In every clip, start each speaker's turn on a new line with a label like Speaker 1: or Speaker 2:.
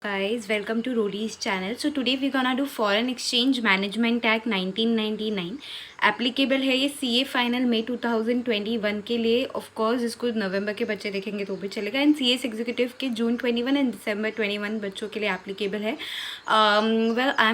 Speaker 1: Guys, welcome to Rodi's channel. So today we're gonna do Foreign Exchange Management Act 1999. Applicable है ये CA final मई 2021 के लिए. Of course इसको नवंबर के बच्चे देखेंगे तो भी चलेगा. एंड सीएस एग्जीक्यूटिव के जून 21 एंड दिसंबर 21 बच्चों के लिए एप्लीकेबल है. Well I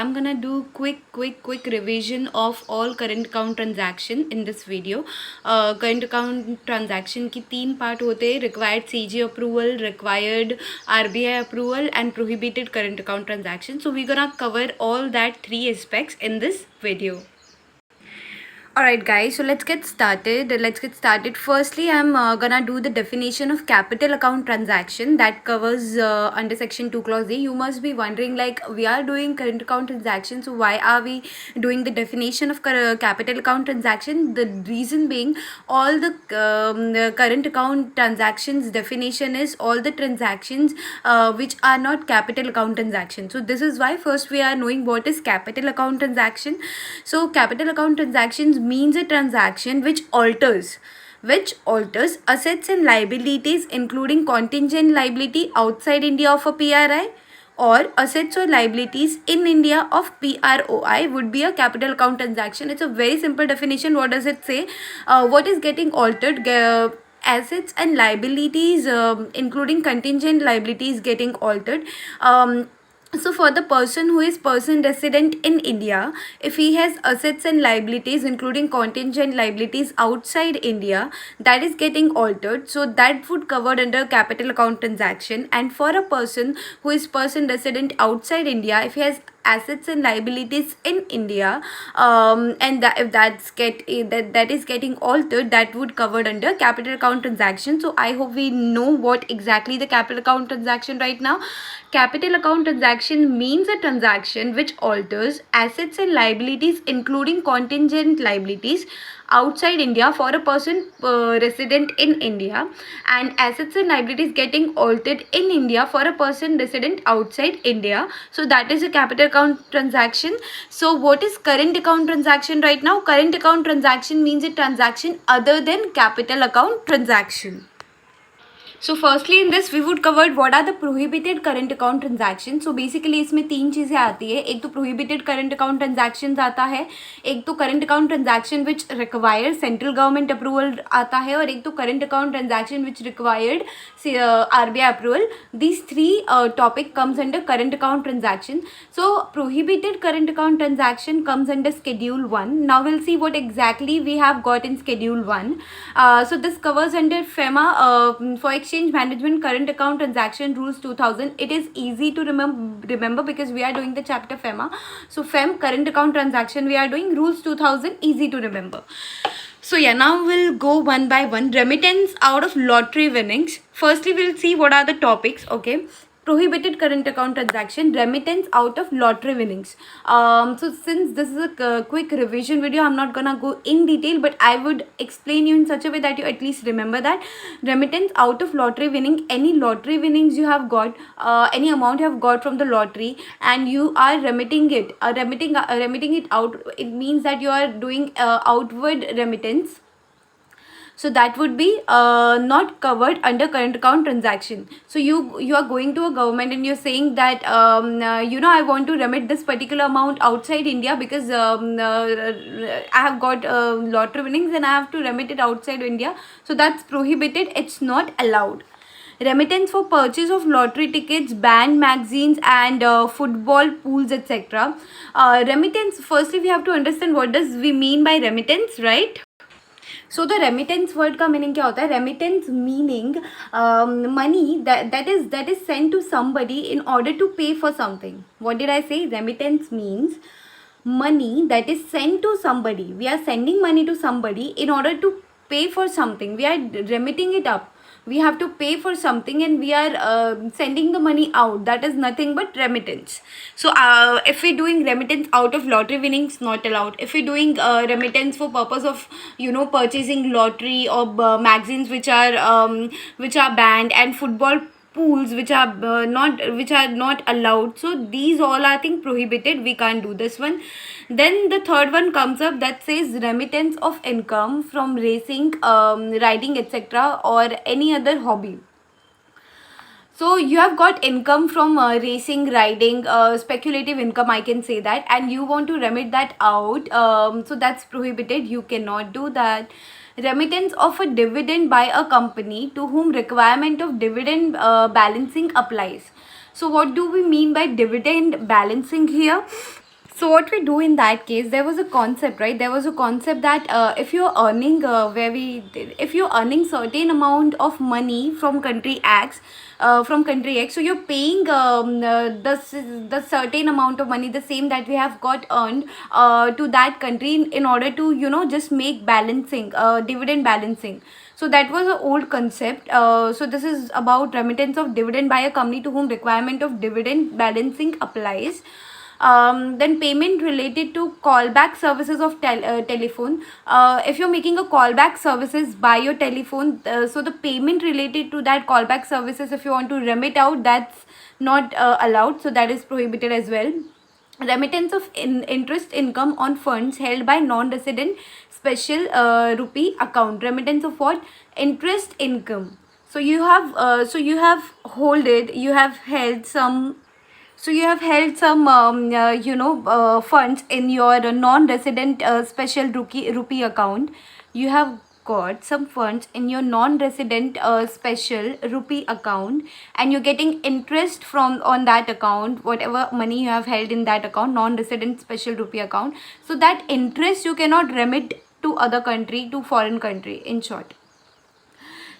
Speaker 1: am gonna do quick revision of all current account transaction in this video. Current account transaction की 3 पार्ट होते हैं: required CG approval, required RBI approval and prohibited current account transactions. So we're gonna cover all that 3 aspects in this video. Alright guys, so let's get started. Firstly, I'm gonna do the definition of capital account transaction that covers under section 2 clause A. You must be wondering, like, we are doing current account transaction, so why are we doing the definition of capital account transaction? The reason being, all the current account transactions definition is all the transactions which are not capital account transactions. So this is why first we are knowing what is capital account transaction. So capital account transactions means a transaction which alters assets and liabilities, including contingent liability outside India of a PRI, or assets or liabilities in India of PROI would be a capital account transaction. It's a very simple definition. What does it say? What is getting altered? Assets and liabilities, including contingent liabilities, getting altered. So for the person who is person resident in India, if he has assets and liabilities including contingent liabilities outside India, that is getting altered, so that would covered under capital account transaction. And for a person who is person resident outside India, if he has assets and liabilities in India, and that if that is getting altered, that would covered under capital account transaction. So I hope we know what exactly the capital account transaction right now. Capital account transaction means a transaction which alters assets and liabilities, including contingent liabilities outside India for a person resident in India, and assets and liabilities getting altered in India for a person resident outside India. So that is a capital account transaction. So what is current account transaction right now? Current account transaction means a transaction other than capital account transaction. So firstly in this we would covered what are the prohibited current account transactions. So basically इसमें 3 चीज़ें आती है. एक तो prohibited current account transactions आता है, एक तो current account transaction which require central government approval आता है, और एक तो current account transaction which required RBI approval. These 3 topic comes under current account transaction. So prohibited current account transaction comes under schedule 1. Now we'll see what exactly we have got in schedule 1. So this covers under FEMA, for exchange management current account transaction rules 2000. It is easy to remember because we are doing the chapter FEMA. So FEM current account transaction we are doing, rules 2000 easy to remember. So yeah, now we'll go one by one. Remittance out of lottery winnings. Firstly we'll see what are the topics. Okay, prohibited current account transaction, remittance out of lottery winnings. So since this is a quick revision video, I'm not gonna go in detail, but I would explain you in such a way that you at least remember that remittance out of lottery winning, any lottery winnings you have got, any amount you have got from the lottery and you are remitting it, remitting it out. It means that you are doing outward remittance, so that would be not covered under current account transaction. So you are going to a government and you're saying that I want to remit this particular amount outside India because I have got lottery winnings and I have to remit it outside India. So that's prohibited. It's not allowed. Remittance for purchase of lottery tickets, band magazines and football pools, etc. Remittance, firstly we have to understand what does we mean by remittance, right? So the remittance word का meaning क्या होता है? Remittance meaning money that is sent to somebody in order to pay for something. What did I say? Remittance means money that is sent to somebody. We are sending money to somebody in order to pay for something. We are remitting it up. We have to pay for something and we are sending the money out. That is nothing but remittance. So if we're doing remittance out of lottery winnings, not allowed. If we're doing remittance for purpose of purchasing lottery or magazines which are banned, and football pools which are not allowed, so these all are things prohibited. We can't do this one. Then the third one comes up that says remittance of income from racing, riding, etc., or any other hobby. So you have got income from racing, riding, speculative income, I can say that, and you want to remit that out. So that's prohibited. You cannot do that. Remittance of a dividend by a company to whom requirement of dividend balancing applies. So what do we mean by dividend balancing here? So what we do in that case, there was a concept, right? There was a concept that if you're earning if you're earning certain amount of money from country X, so you're paying the certain amount of money, the same that we have got earned to that country in order to just make balancing, dividend balancing. So that was an old concept. So this is about remittance of dividend by a company to whom requirement of dividend balancing applies. Then payment related to callback services of telephone. If you're making a callback services by your telephone, so the payment related to that callback services, if you want to remit out, that's not allowed. So that is prohibited as well. Remittance of interest income on funds held by non-resident special rupee account. Remittance of what? Interest income. So you have held some, so you have held some funds in your non-resident special rupee account. You have got some funds in your non-resident special rupee account, and you're getting interest from on that account, whatever money you have held in that account, non-resident special rupee account. So that interest you cannot remit to other country, to foreign country, in short.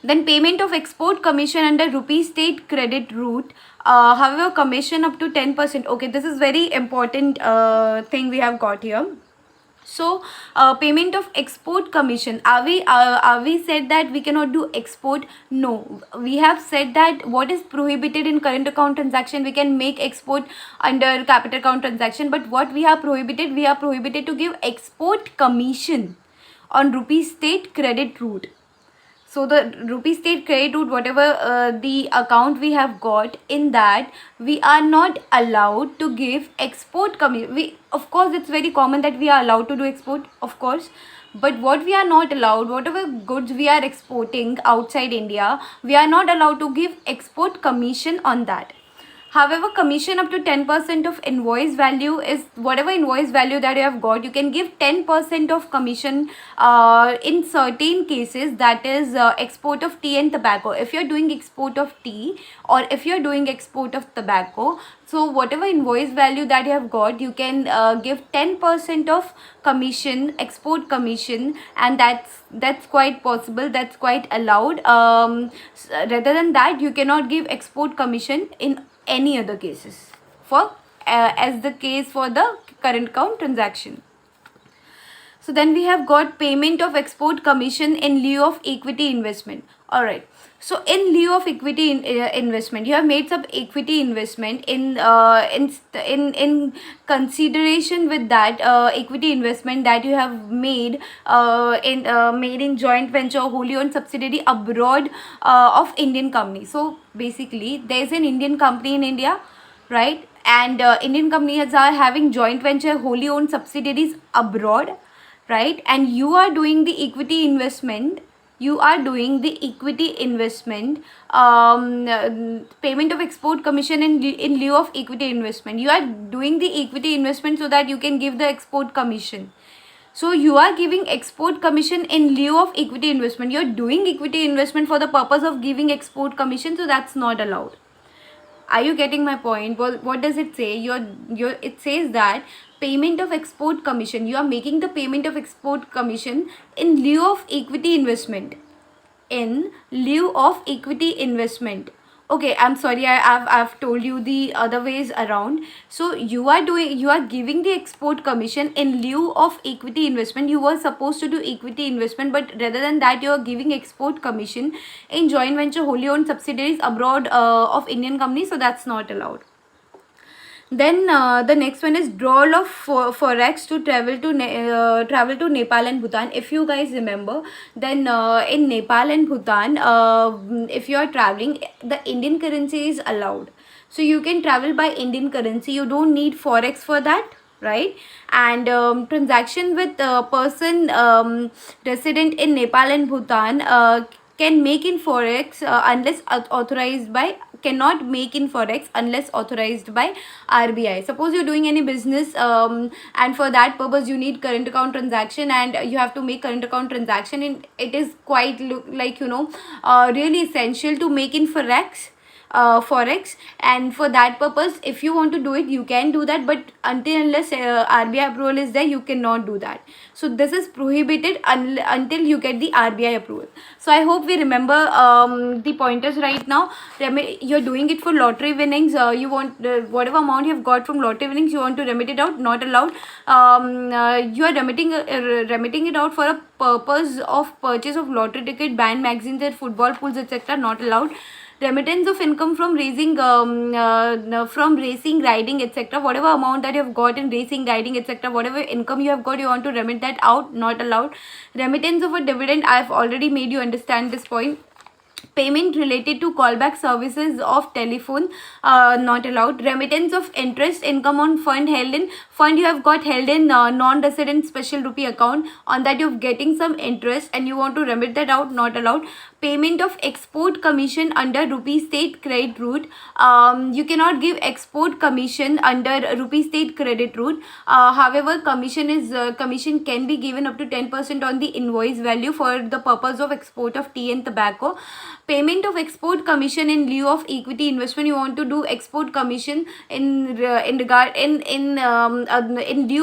Speaker 1: Then payment of export commission under rupee state credit route. However, commission up to 10%. Okay, this is very important thing we have got here. So payment of export commission, are we said that we cannot do export? No, we have said that what is prohibited in current account transaction, we can make export under capital account transaction, but what we are prohibited, we are prohibited to give export commission on rupee state credit route. So the rupee state credit route, whatever the account we have got, in that we are not allowed to give export commission. We, of course, it's very common that we are allowed to do export, of course, but what we are not allowed, whatever goods we are exporting outside India, we are not allowed to give export commission on that. However, commission up to 10% of invoice value is whatever invoice value that you have got, you can give 10% of commission in certain cases, that is export of tea and tobacco. If you're doing export of tea, or if you're doing export of tobacco, so whatever invoice value that you have got, you can give 10% of commission, export commission, and that's quite possible, that's quite allowed. Rather than that, you cannot give export commission in any other cases, for as the case for the current account transaction. So then we have got payment of export commission in lieu of equity investment. All right. So in lieu of equity investment, you have made some equity investment in consideration with that equity investment that you have made made in joint venture or wholly owned subsidiary abroad of Indian company. So basically, there is an Indian company in India, right? And Indian companies are having joint venture, wholly owned subsidiaries abroad, right? And you are doing the equity investment, payment of export commission in lieu of equity investment. You are doing the equity investment so that you can give the export commission. So you are giving export commission in lieu of equity investment. You are doing equity investment for the purpose of giving export commission, so that's not allowed. Are you getting my point? Well, what does it say? It says that payment of export commission, you are making the payment of export commission in lieu of equity investment. In lieu of equity investment. Okay, I'm sorry, I've told you the other ways around. So you are giving the export commission in lieu of equity investment. You were supposed to do equity investment, but rather than that, you are giving export commission in joint venture, wholly owned subsidiaries abroad of Indian companies. So that's not allowed. Then the next one is drawal of forex to travel to Nepal and Bhutan. If you guys remember, then in Nepal and Bhutan, if you are traveling, the Indian currency is allowed. So you can travel by Indian currency. You don't need forex for that, right? And transaction with person resident in Nepal and Bhutan can make in forex unless authorized by cannot make in forex unless authorized by RBI. Suppose you're doing any business, and for that purpose you need current account transaction, and you have to make current account transaction, and it is quite like really essential to make in forex, and for that purpose if you want to do it you can do that, but until unless RBI approval is there you cannot do that. So this is prohibited until you get the RBI approval. So I hope we remember the pointers right now. You're doing it for lottery winnings. You want whatever amount you have got from lottery winnings, you want to remit it out, not allowed. You are remitting it out for a purpose of purchase of lottery ticket, band magazines and football pools, etc., not allowed. Remittance of income from racing, riding, etc., whatever amount that you have got in racing, riding, etc., whatever income you have got, you want to remit that out, not allowed. Remittance of a dividend, I have already made you understand this point. Payment related to callback services of telephone, not allowed. Remittance of interest income on fund you have got held in non-resident special rupee account, on that you're getting some interest and you want to remit that out, not allowed. Payment of export commission under rupee state credit route, you cannot give export commission under rupee state credit route. However, commission can be given up to 10% on the invoice value for the purpose of export of tea and tobacco. Payment of export commission in lieu of equity investment, you want to do export commission in lieu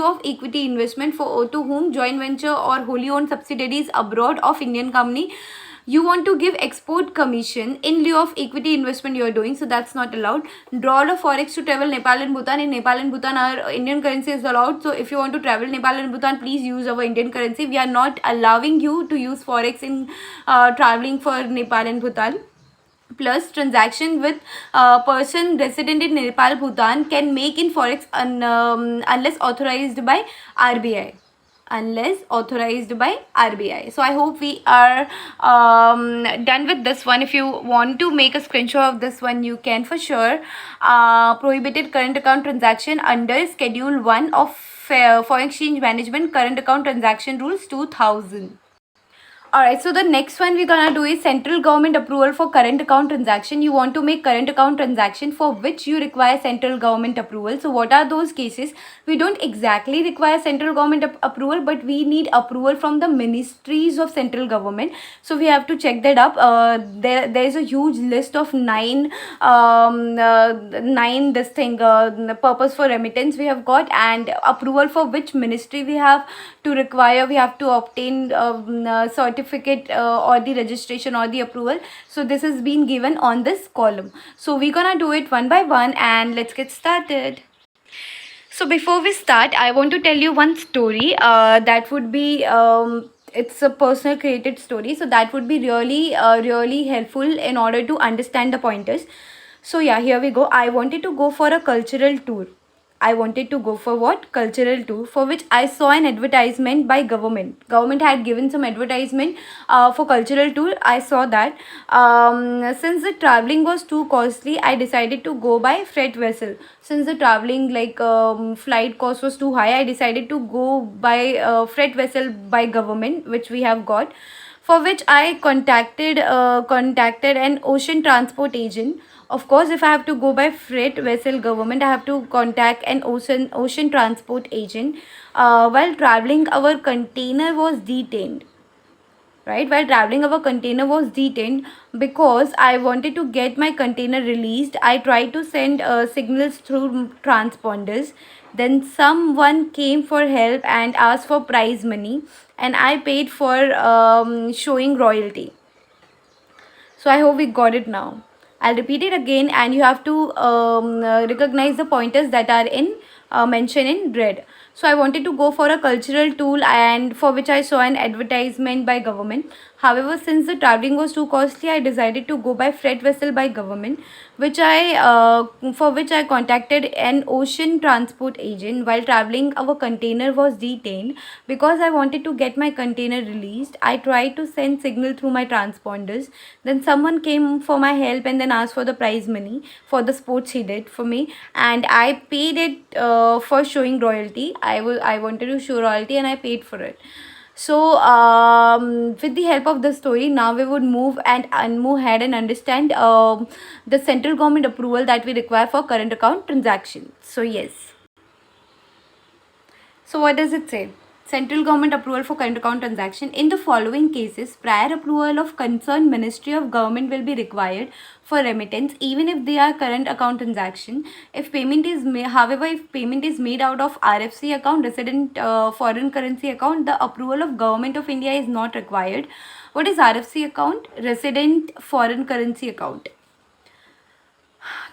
Speaker 1: of equity investment, for to whom joint venture or wholly owned subsidiaries abroad of Indian company, you want to give export commission in lieu of equity investment you are doing, so that's not allowed. Draw of forex to travel Nepal and Bhutan. In Nepal and Bhutan our Indian currency is allowed, so if you want to travel Nepal and Bhutan, please use our Indian currency. We are not allowing you to use forex in traveling for Nepal and Bhutan. Plus, transaction with person resident in Nepal, Bhutan can make in forex unless authorized by RBI. Unless authorized by RBI. So I hope we are done with this one. If you want to make a screenshot of this one, you can for sure. Prohibited current account transaction under Schedule 1 of Foreign Exchange Management Current Account Transaction Rules 2000. Alright, so the next one we're gonna do is central government approval for current account transaction. You want to make current account transaction for which you require central government approval. So what are those cases? We don't exactly require central government approval, but we need approval from the ministries of central government. So we have to check that up. There is a huge list of nine this thing purpose for remittance we have got, and approval for which ministry we have to require. We have to obtain certificate or the registration or the approval. So this has been given on this column. So we're gonna do it one by one and let's get started. So before we start, I want to tell you one story that would be it's a personal created story, so that would be really helpful in order to understand the pointers. So yeah, here we go. I wanted to go for a cultural tour. I wanted to go for what? Cultural tour, for which I saw an advertisement by government. Government had given some advertisement for cultural tour. I saw that. Since the traveling was too costly, I decided to go by freight vessel. Since the traveling flight cost was too high, I decided to go by freight vessel by government, which we have got. For which I contacted an ocean transport agent. Of course, if I have to go by freight vessel government, I have to contact an ocean transport agent. While traveling, our container was detained. Right, while traveling, our container was detained because I wanted to get my container released. I tried to send signals through transponders. Then someone came for help and asked for prize money, and I paid for showing royalty. So I hope we got it now. I'll repeat it again, and you have to recognize the pointers that are in mentioned in red. So I wanted to go for a cultural tool, and for which I saw an advertisement by government. However, since the traveling was too costly, I decided to go by freight vessel by government, for which I contacted an ocean transport agent. While traveling, our container was detained because I wanted to get my container released. I tried to send signal through my transponders. Then someone came for my help and then asked for the prize money for the sports he did for me, and I paid it for showing royalty. I wanted to show royalty and I paid for it. So, with the help of the story, now we would move and move ahead and understand the central government approval that we require for current account transaction. So, yes. So what does it say? Central government approval for current account transaction. In the following cases, prior approval of concerned Ministry of Government will be required for remittance, even if they are current account transaction. If payment is made, however, if payment is made out of RFC account, resident foreign currency account, the approval of Government of India is not required. What is RFC account? Resident foreign currency account.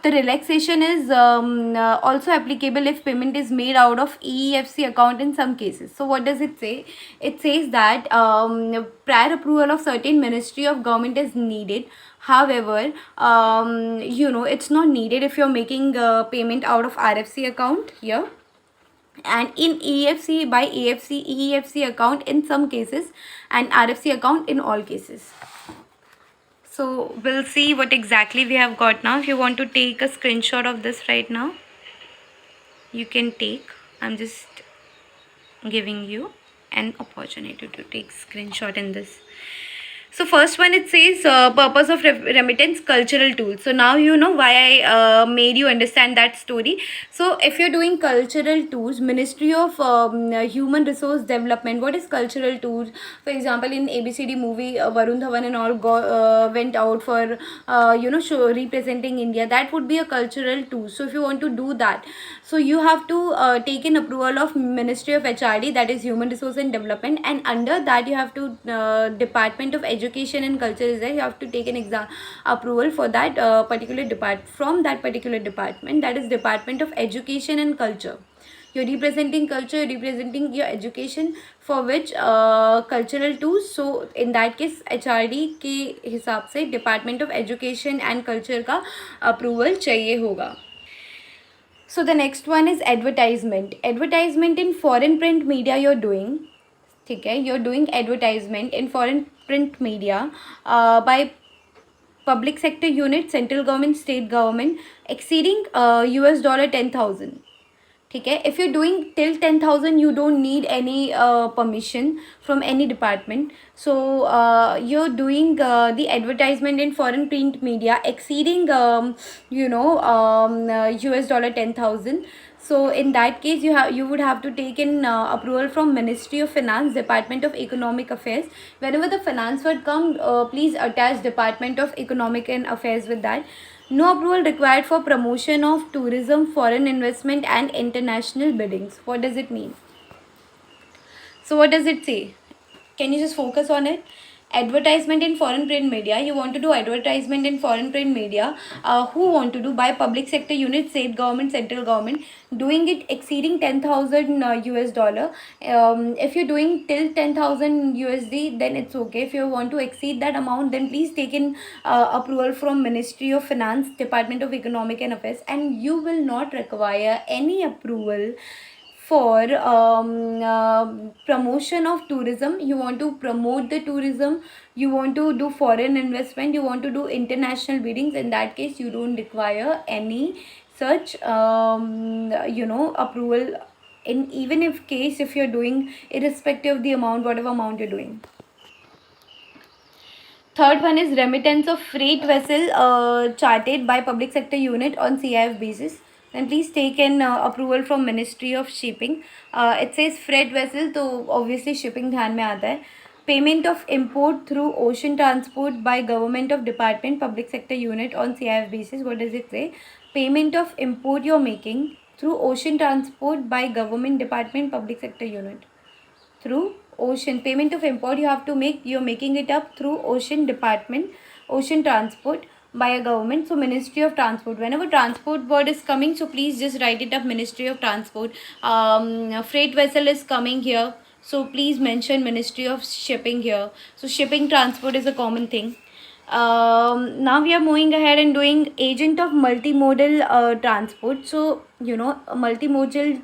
Speaker 1: The relaxation is also applicable if payment is made out of EEFC account in some cases. So what does it say? It says that prior approval of certain Ministry of Government is needed. However, it's not needed if you're making payment out of RFC account here, and in EFC by AFC EEFC account in some cases, and RFC account in all cases. So we'll see what exactly we have got now. If you want to take a screenshot of this right now, you can take. I'm just giving you an opportunity to take screenshot in this. So first one, it says purpose of remittance, cultural tools. So now you know why I made you understand that story. So if you're doing cultural tools, Ministry of Human Resource Development, what is cultural tools? For example, in ABCD movie, Varun Dhawan and all went out for show representing India. That would be a cultural tool. So if you want to do that, so you have to take an approval of Ministry of HRD, that is Human Resource and Development, and under that you have to Department of Education and Culture is there. You have to take an exam approval for that particular from that particular department, that is Department of Education and Culture. You're representing culture, you're representing your education, for which cultural tools. So in that case HRD के हिसाब से Department of Education and Culture का approval चाहिए होगा. So the next one is advertisement. Advertisement in foreign print media you're doing. Okay, you're doing advertisement in foreign print media by public sector unit, central government, state government, exceeding $10,000. Okay, if you're doing till 10,000, you don't need any permission from any department. So you're doing the advertisement in foreign print media exceeding $10,000. So in that case, you would have to take in approval from Ministry of Finance, Department of Economic Affairs. Whenever the finance word come, please attach Department of Economic and Affairs with that. No approval required for promotion of tourism, foreign investment and international biddings. What does it mean? So what does it say? Can you just focus on it? Advertisement in foreign print media. You want to do advertisement in foreign print media. Who want to do? By public sector unit, state government, central government. Doing it exceeding 10,000 US dollar. If you're doing till 10,000 USD, then it's okay. If you want to exceed that amount, then please take in approval from Ministry of Finance, Department of Economic and Affairs, and you will not require any approval for promotion of tourism. You want to promote the tourism, you want to do foreign investment, you want to do international biddings. In that case, you don't require any such approval, in even if case if you're doing irrespective of the amount, whatever amount you're doing. Third one is remittance of freight vessel chartered by public sector unit on CIF basis. Then please take an approval from Ministry of Shipping. It says freight vessel, तो obviously shipping ध्यान में आता है. Payment of import through ocean transport by government of department public sector unit on CIF basis. What does it say? Payment of import you're making through ocean transport by government department public sector unit. Through ocean, payment of import you have to make, you're making it up through ocean department, ocean transport by a government. So Ministry of Transport, whenever transport word is coming, so please just write it up, Ministry of Transport. Freight vessel is coming here, so please mention Ministry of Shipping here. So shipping transport is a common thing. Now we are moving ahead and doing agent of multimodal transport. So multimodal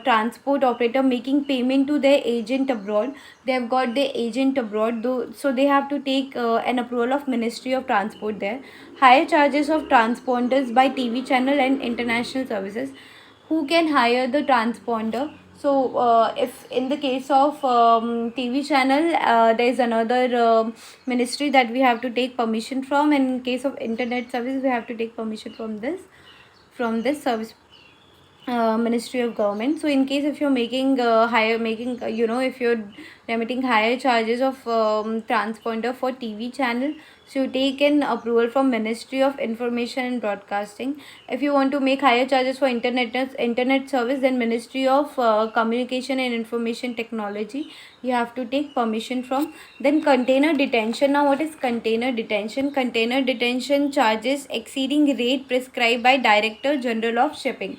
Speaker 1: transport operator making payment to their agent abroad. They have got their agent abroad, though, so they have to take an approval of Ministry of Transport there. Higher charges of transponders by TV channel and international services. Who can hire the transponder? So, if in the case of TV channel, there is another ministry that we have to take permission from. And in case of internet service, we have to take permission from this service Ministry of Government. So in case if you're making higher making if you're remitting higher charges of transponder for TV channel, so you take an approval from Ministry of Information and Broadcasting. If you want to make higher charges for internet service, then Ministry of Communication and Information Technology, you have to take permission from. Then container detention. Now what is container detention? Container detention charges exceeding rate prescribed by Director General of Shipping.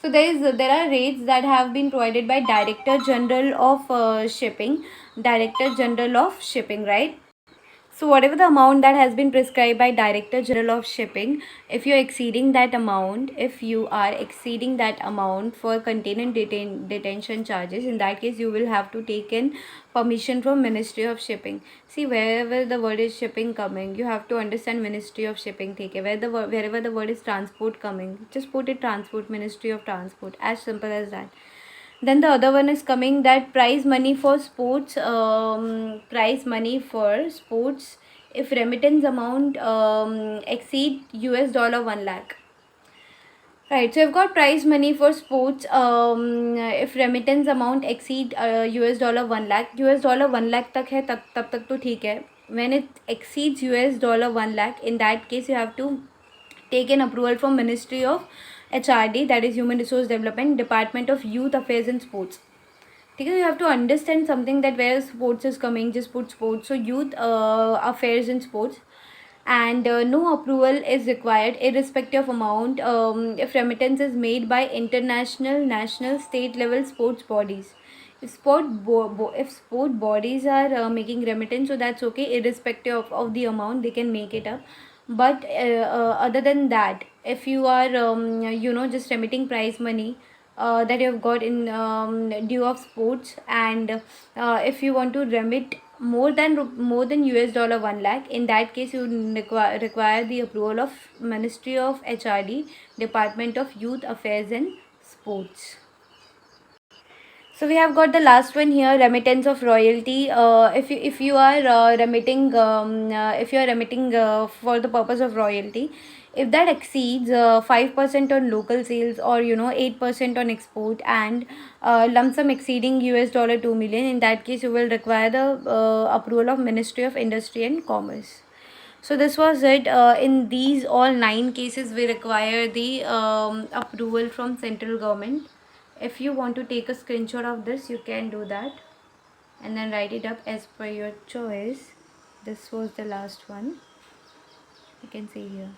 Speaker 1: So there are rates that have been provided by Director General of Shipping, Director General of Shipping, right? So whatever the amount that has been prescribed by Director General of Shipping, if you are exceeding that amount, for container detention charges, in that case you will have to take in permission from Ministry of Shipping. See, wherever the word is shipping coming, you have to understand Ministry of Shipping. Take it. Wherever the word is transport coming, just put it transport, Ministry of Transport. As simple as that. Then the other one is coming that prize money for sports. If remittance amount exceed $1 lakh. Right, so I've got prize money for sports. If remittance amount exceed $1 lakh, $1 lakh तक है तब तक तो ठीक है. When it exceeds $1 lakh, in that case you have to take an approval from Ministry of HRD, that is Human Resource Development, Department of Youth Affairs and Sports. Okay, you have to understand something that where sports is coming, just put sports. So youth affairs and sports, and no approval is required irrespective of amount if remittance is made by international, national, state level sports bodies. If sport bodies are making remittance, so that's okay, irrespective of the amount they can make it up. But other than that, if you are just remitting prize money that you have got in due of sports, and if you want to remit more than $1 lakh, in that case you require the approval of Ministry of HRD, Department of Youth Affairs and Sports. So we have got the last one here, remittance of royalty. If you are remitting for the purpose of royalty, if that exceeds 5% on local sales, or 8% on export, and lump sum exceeding $2 million, in that case you will require the approval of Ministry of Industry and Commerce. So this was it. In these all 9 cases, we require the approval from central government. If you want to take a screenshot of this, you can do that and then write it up as per your choice. This was the last one, you can see here.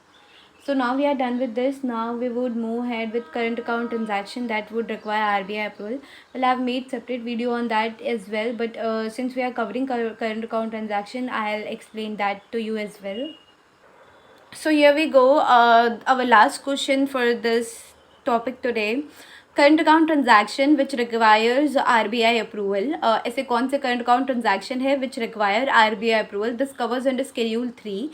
Speaker 1: So now we are done with this. Now we would move ahead with current account transaction that would require RBI approval. Well, I've made separate video on that as well, but since we are covering current account transaction, I'll explain that to you as well. So here we go. Our last question for this topic today. Current account transaction which requires RBI approval. ऐसे कौन से current account transaction है which require RBI approval? This covers under Schedule 3.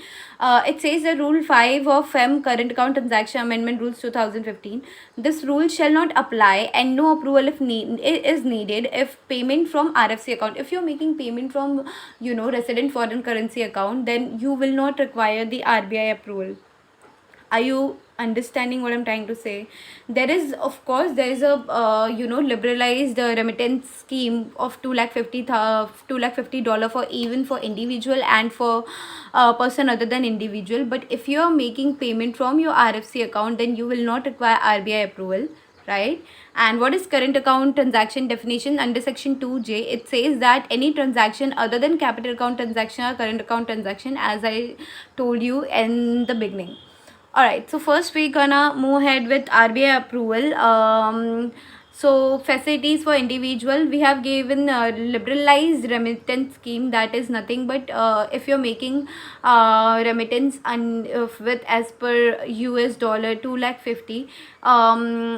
Speaker 1: It says that Rule 5 of Current Account Transaction Amendment Rules 2015. This rule shall not apply and no approval is needed if payment from RFC account. If you're making payment from resident foreign currency account, then you will not require the RBI approval. Are you understanding what I'm trying to say? There is a liberalized remittance scheme of $250 for even for individual and for person other than individual. But if you are making payment from your RFC account, then you will not require RBI approval, right? And what is current account transaction definition? Under section 2J, it says that any transaction other than capital account transaction or current account transaction, as I told you in the beginning. Alright, so first we're gonna move ahead with RBI approval. So facilities for individual, we have given a liberalized remittance scheme, that is nothing but if you're making remittance with as per $250,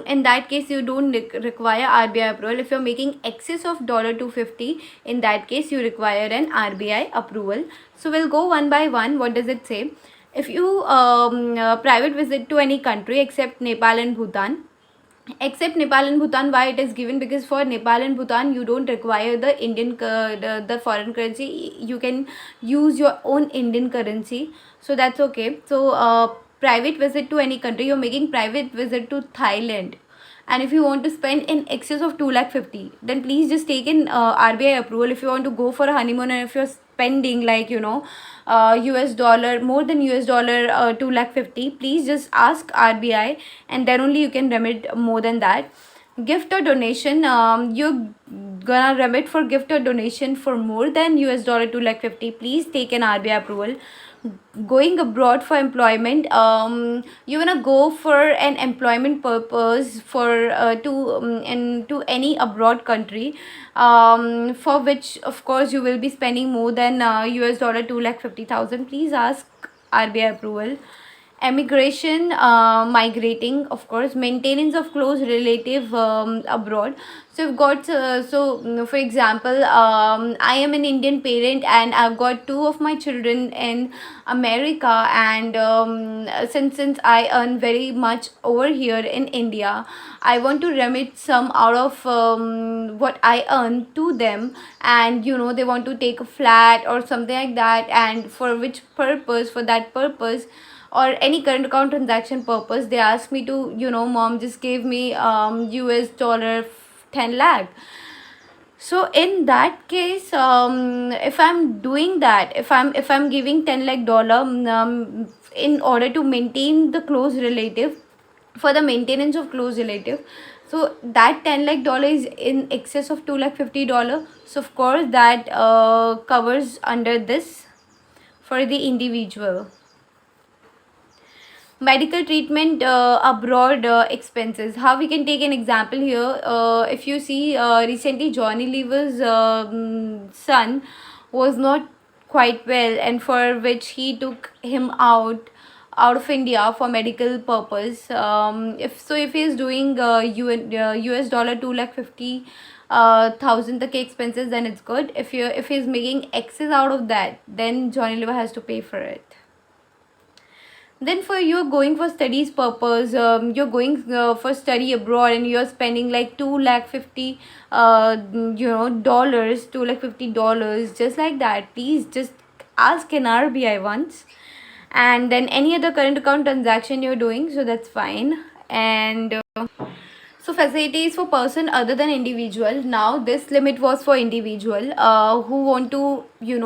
Speaker 1: in that case you don't require RBI approval. If you're making excess of $250, in that case you require an RBI approval. So we'll go one by one. What does it say? If you private visit to any country except Nepal and Bhutan, except Nepal and Bhutan. Why it is given? Because for Nepal and Bhutan you don't require the the foreign currency. You can use your own Indian currency, so that's okay. So private visit to any country, you're making private visit to Thailand, and if you want to spend in excess of 2 lakh 50, then please just take in RBI approval. If you want to go for a honeymoon, and if you're spending like US dollar, more than US dollar 2 lakh 50, please just ask RBI, and then only you can remit more than that. Gift or donation, you're gonna remit for gift or donation for more than US dollar 2 lakh 50, please take an RBI approval. Going abroad for employment, you wanna go for an employment purpose for to any abroad country, for which of course you will be spending more than US dollar 2 lakh 50,000, please ask RBI approval. Emigration, migrating, of course. Maintenance of close relative abroad. So you've got for example, I am an Indian parent and I've got two of my children in America, and since I earn very much over here in India, I want to remit some out of what I earn to them, and they want to take a flat or something like that, and for which purpose, for that purpose, or any current account transaction purpose, they ask me to, mom, just gave me US dollar 10 lakh. So in that case, if I'm doing that, if I'm giving 10 lakh dollar, in order to maintain the close relative, for the maintenance of close relative, so that 10 lakh dollar is in excess of 2 lakh $50. So of course that covers under this for the individual. Medical treatment abroad expenses, how we can take an example here. If you see, recently Johnny Lever's son was not quite well, and for which he took him out of India for medical purpose. If he is doing US dollar 2 lakh 50 thousand the expenses, then it's good. If he's making excess out of that, then Johnny Lever has to pay for it. Then for you're going for studies purpose, you're going for study abroad, and you're spending like 2 lakh 50 dollars, 2 lakh $50, just like that, please just ask an RBI once. And then any other current account transaction you're doing, so that's fine. And so facilities for person other than individual. Now this limit was for individual who want to make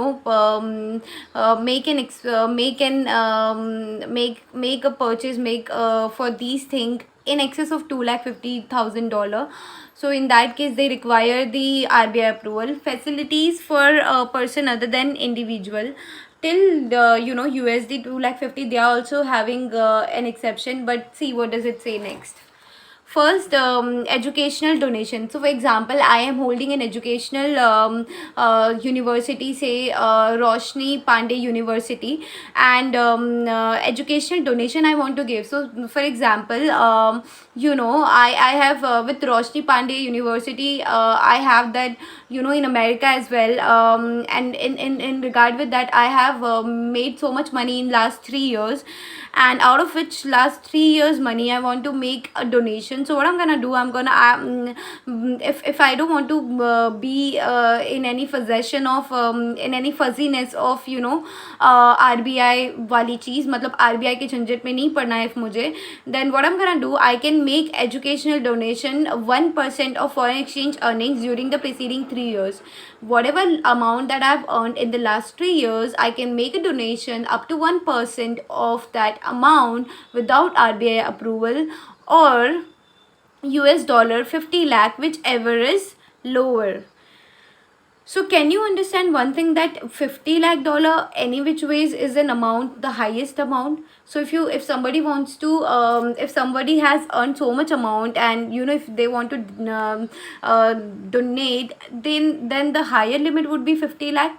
Speaker 1: a purchase, make for these things in excess of 2 lakh $50,000. So in that case they require the RBI approval. Facilities for a person other than individual till the USD 2 lakh 50, they are also having an exception. But see what does it say next. First, educational donation. So for example, I am holding an educational university, say Roshni Pandey University, and educational donation I want to give. So for example, I have with Roshni Pandey University, I have that in America as well, and in regard with that, I have made so much money in last 3 years, and out of which last 3 years money I want to make a donation. So what I'm gonna do, I'm gonna if I don't want to be in any possession of in any fuzziness of RBI वाली चीज़, मतलब RBI के झंझट में नहीं पड़ना है मुझे, then what I'm gonna do, I can make educational donation 1% of foreign exchange earnings during the preceding 3 years. Whatever amount that I've earned in the last 3 years, I can make a donation up to 1% of that amount without RBI approval, or US dollar 50 lakh, whichever is lower. So can you understand one thing, that 50 lakh dollar any which ways is an amount, the highest amount. So if somebody wants to if somebody has earned so much amount, and if they want to donate, then the higher limit would be 50 lakh,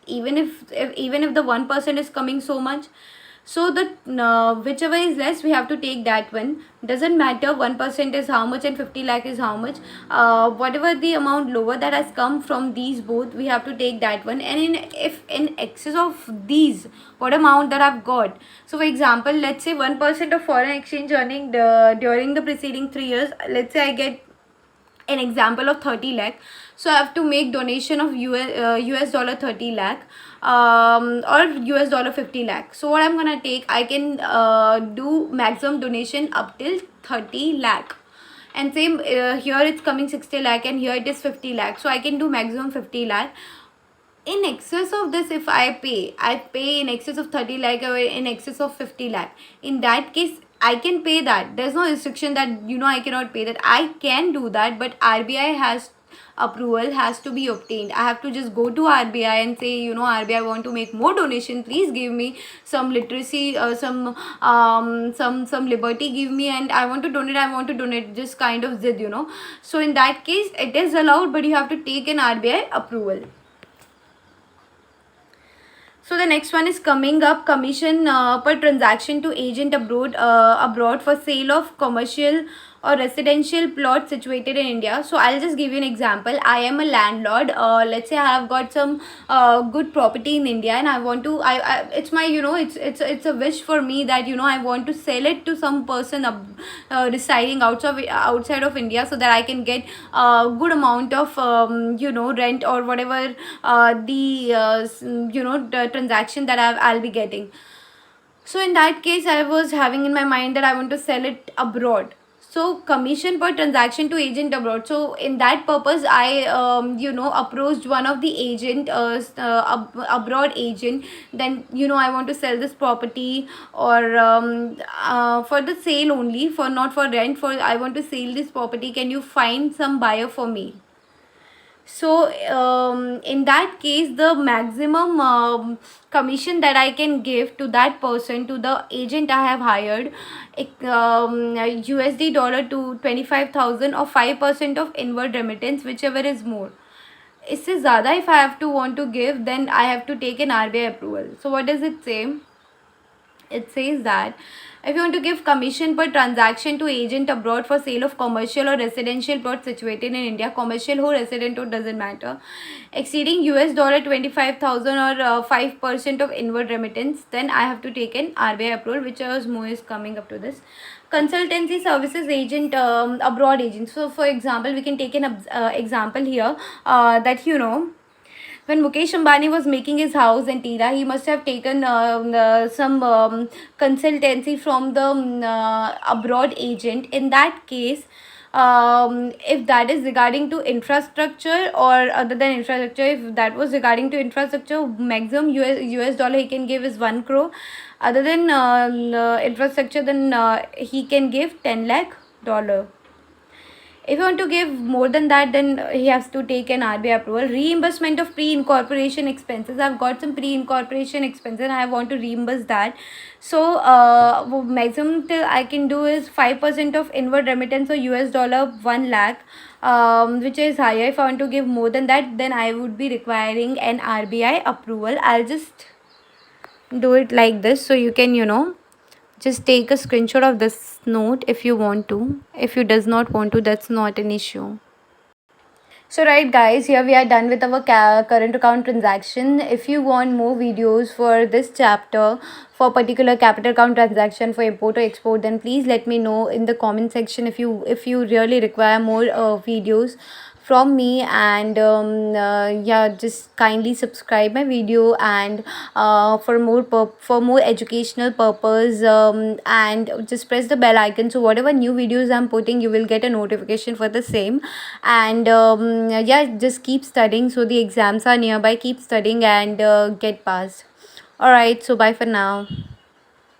Speaker 1: even if the 1% is coming so much. So the whichever is less, we have to take that one. Doesn't matter 1% is how much and 50 lakh is how much. Whatever the amount lower that has come from these both, we have to take that one. And if in excess of these, what amount that I've got. So for example, let's say 1% of foreign exchange earning during the preceding 3 years. Let's say I get an example of 30 lakh, so I have to make donation of US dollar 30 lakh, or US dollar 50 lakh. So what I'm gonna take, I can do maximum donation up till 30 lakh. And same here it's coming 60 lakh and here it is 50 lakh, so I can do maximum 50 lakh. In excess of this, if I pay in excess of 30 lakh or in excess of 50 lakh, in that case I can pay that. There's no restriction that I cannot pay that. I can do that, but RBI has approval has to be obtained. I have to just go to RBI and say, RBI, I want to make more donation, please give me some literacy, some liberty give me, and I want to donate, just kind of zid. So in that case it is allowed, but you have to take an RBI approval. So the next one is coming up, commission per transaction to agent abroad for sale of commercial or residential plot situated in India. So I'll just give you an example. I am a landlord. Let's say I have got some good property in India, and I want to. It's my it's a wish for me that I want to sell it to some person residing outside of India, so that I can get a good amount of rent or whatever the transaction that I'll be getting. So in that case, I was having in my mind that I want to sell it abroad. So commission per transaction to agent abroad. So in that purpose, I approached one of the agent, abroad agent. Then I want to sell this property, or for the sale only, for not for rent. For I want to sell this property. Can you find some buyer for me? So in that case, the maximum commission that I can give to that person, to the agent I have hired, USD dollar to 25,000, or 5% of inward remittance, whichever is more. इससे ज़्यादा if I have to want to give, then I have to take an RBI approval. So what does it say? It says that if you want to give commission per transaction to agent abroad for sale of commercial or residential plot situated in India, commercial ho, resident ho, doesn't matter, exceeding US dollar 25,000 or 5% of inward remittance, then I have to take an RBI approval, which was more is coming up to this. Consultancy services agent, abroad agent. So for example, we can take an example here, that when Mukesh Ambani was making his house in Tira, he must have taken some consultancy from the abroad agent. In that case, if that is regarding to infrastructure, or other than infrastructure, if that was regarding to infrastructure, maximum US dollar he can give is 1 crore. Other than infrastructure, then he can give 10 lakh dollar. If you want to give more than that, then he has to take an RBI approval. Reimbursement of pre-incorporation expenses. I've got some pre-incorporation expenses and I want to reimburse that. So maximum till I can do is 5% of inward remittance, or US dollar 1 lakh, which is higher. If I want to give more than that, then I would be requiring an RBI approval. I'll just do it like this, so you can just take a screenshot of this note if you want to. If you does not want to, that's not an issue. So right guys, here we are done with our current account transaction. If you want more videos for this chapter, for particular capital account transaction for import or export, then please let me know in the comment section if you really require more videos from me. And yeah, just kindly subscribe my video, and for more educational purpose, and just press the bell icon, so whatever new videos I'm putting, you will get a notification for the same. And yeah, just keep studying, so the exams are nearby. Keep studying and get passed. All right, so bye for now.